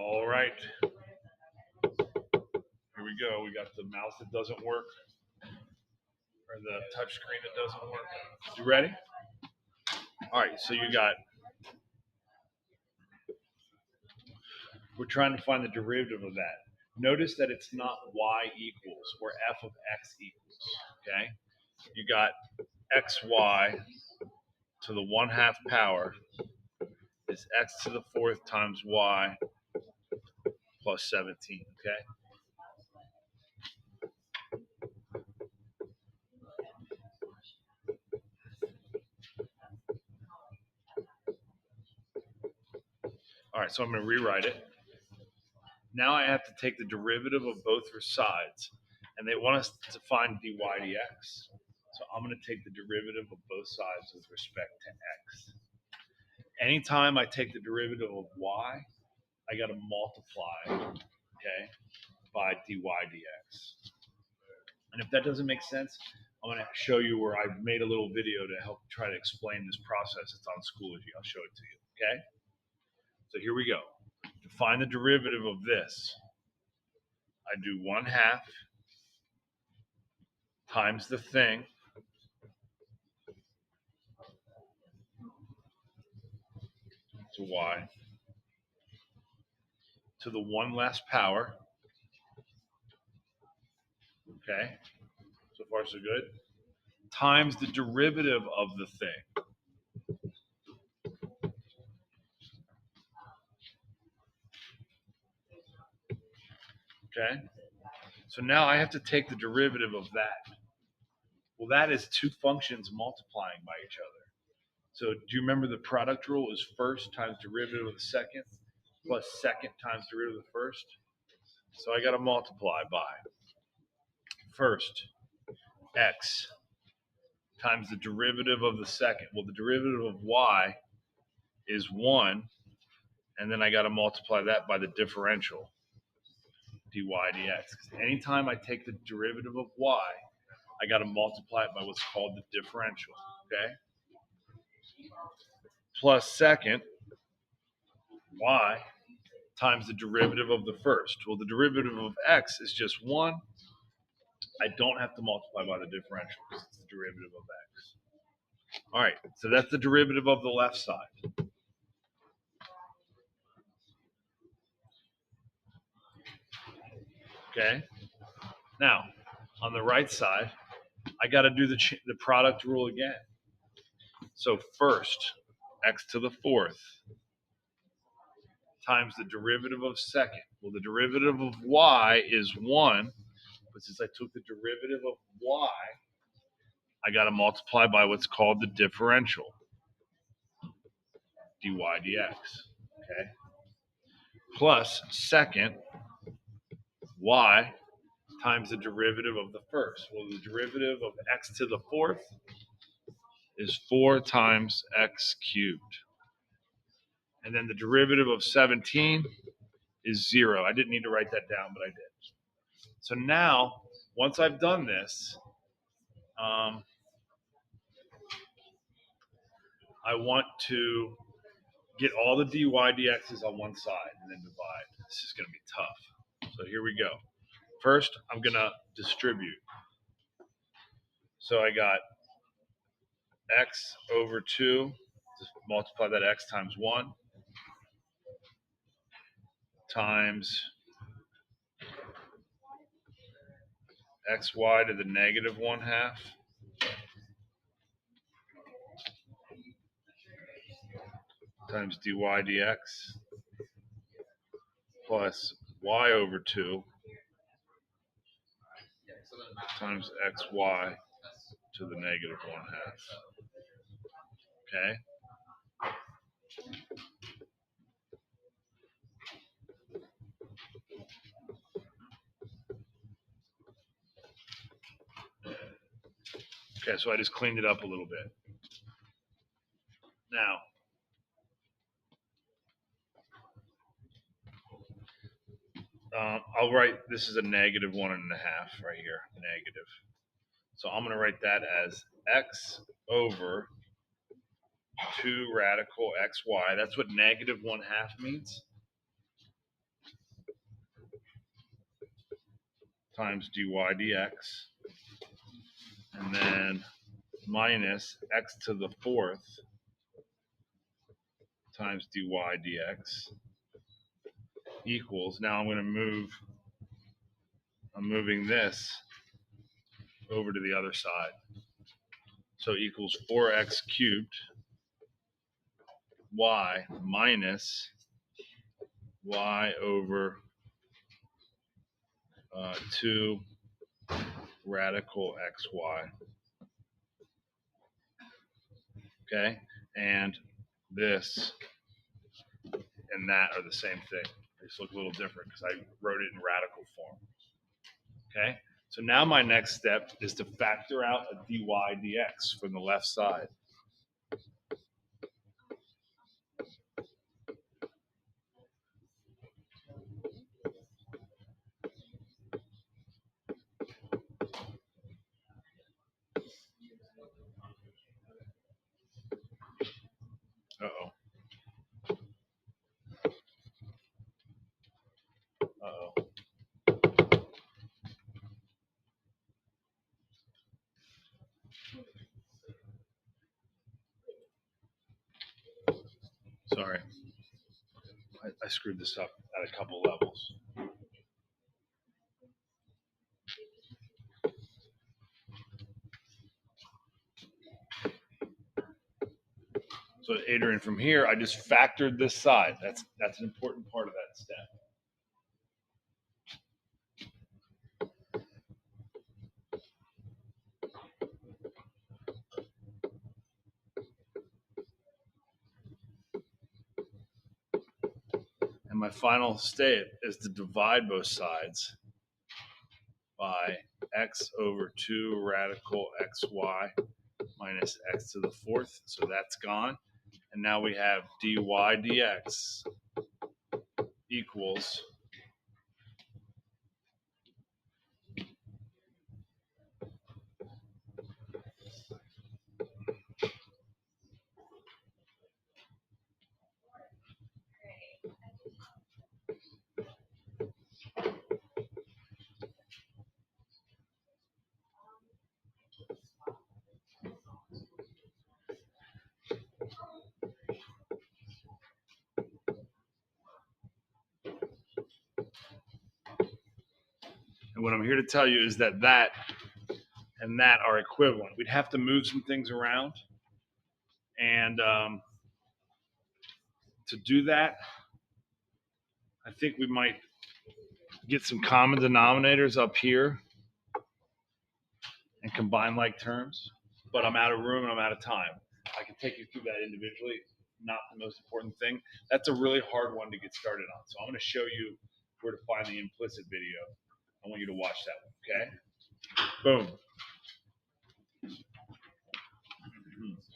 All right, here we go. We got the mouse that doesn't work, or the touch screen that doesn't work. You ready? All right, so we're trying to find the derivative of that. Notice that it's not y equals or f of x equals, okay? You got xy to the 1/2 power is x to the 4th times y plus 17, okay? All right, so I'm going to rewrite it. Now I have to take the derivative of both sides, and they want us to find dy dx. So I'm going to take the derivative of both sides with respect to x. Anytime I take the derivative of y, I got to multiply, okay, by dy dx. And if that doesn't make sense, I'm going to show you where I've made a little video to help try to explain this process. It's on Schoology. I'll show it to you, okay? So here we go. To find the derivative of this, I do 1/2 times the thing to y to the 1 less power, okay? So far so good. Times the derivative of the thing. Okay? So now I have to take the derivative of that. Well, that is two functions multiplying by each other. So do you remember the product rule is first times derivative of the second plus second times derivative of the first? So I got to multiply by first x times the derivative of the second. Well, the derivative of y is 1, and then I got to multiply that by the differential, dy dx. Because anytime I take the derivative of y, I got to multiply it by what's called the differential, okay? Plus second, y, times the derivative of the first. Well, the derivative of x is just 1. I don't have to multiply by the differential because it's the derivative of x. All right, so that's the derivative of the left side. Okay? Now, on the right side, I got to do the product rule again. So first, x to the 4th times the derivative of second. Well, the derivative of y is 1, but since I took the derivative of y, I got to multiply by what's called the differential, dy dx, okay? Plus second, y times the derivative of the first. Well, the derivative of x to the 4th is 4 times x cubed. And then the derivative of 17 is 0. I didn't need to write that down, but I did. So now, once I've done this, I want to get all the dy dx's on one side and then divide. This is going to be tough. So here we go. First, I'm going to distribute. So I got x over 2, just multiply that x times 1, times xy to the negative 1/2, times dy dx, plus y over 2 times xy to the negative 1/2. Okay? Okay, so I just cleaned it up a little bit. Now, I'll write, this is a negative 1.5 right here, negative. So I'm going to write that as x over 2 radical xy. That's what negative 1/2 means. times dy dx, and then minus x to the fourth times dy dx equals, now I'm moving this over to the other side. So equals 4x cubed y minus y over 2 radical xy. Okay, and this and that are the same thing. They just look a little different because I wrote it in radical form. Okay, so now my next step is to factor out a dy dx from the left side. Uh-oh. Uh-oh. Sorry. I screwed this up at a couple levels. So Adrian, from here, I just factored this side. That's an important part of that step. And my final step is to divide both sides by x over 2 radical xy minus x to the fourth. So that's gone. And now we have dy dx equals and what I'm here to tell you is that and that are equivalent. We'd have to move some things around. And to do that, I think we might get some common denominators up here and combine like terms. But I'm out of room and I'm out of time. I can take you through that individually. Not the most important thing. That's a really hard one to get started on. So I'm going to show you where to find the implicit video. I want you to watch that one, okay? Boom.